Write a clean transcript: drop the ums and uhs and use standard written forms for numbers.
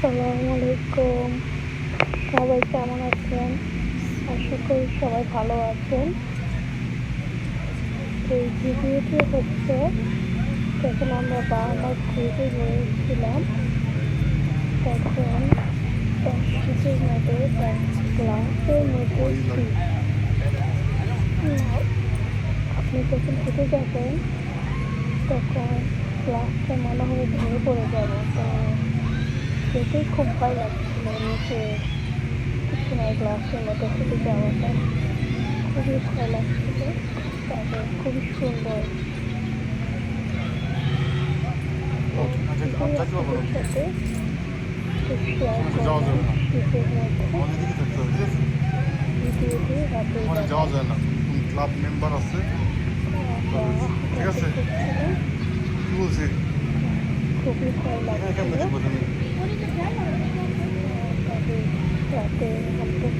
আসসালামু আলাইকুম। সবাই কেমন আছেন? আশা করি সবাই ভালো আছেন। এই ভিডিওটি হচ্ছে যখন আমরা বারান্দায় ঘুরতে বেরিয়েছিলাম, তখন তার শীতের মধ্যে তার গ্লাসের মধ্যে আপনি যখন হেঁটে যাবেন তখন গ্লাসটা মনে হবে ভেঙে পড়ে যাবে। তো যেতেই খুব ভয় লাগছিল নিচে কিছু নাই, গ্লাসের মধ্যে হেঁটে যাওয়াটা খুবই ভয় লাগছিল। তবে খুবই সুন্দর। আপনাদের সাথে শেয়ার করলাম শীতের মধ্যে ভিডিওটি হাতে যাওয়া যায় না, ক্লাব মেম্বার আছে, ঠিক আছে, কি বলছি খুবই ভয় লাগছিল। তবে রাতে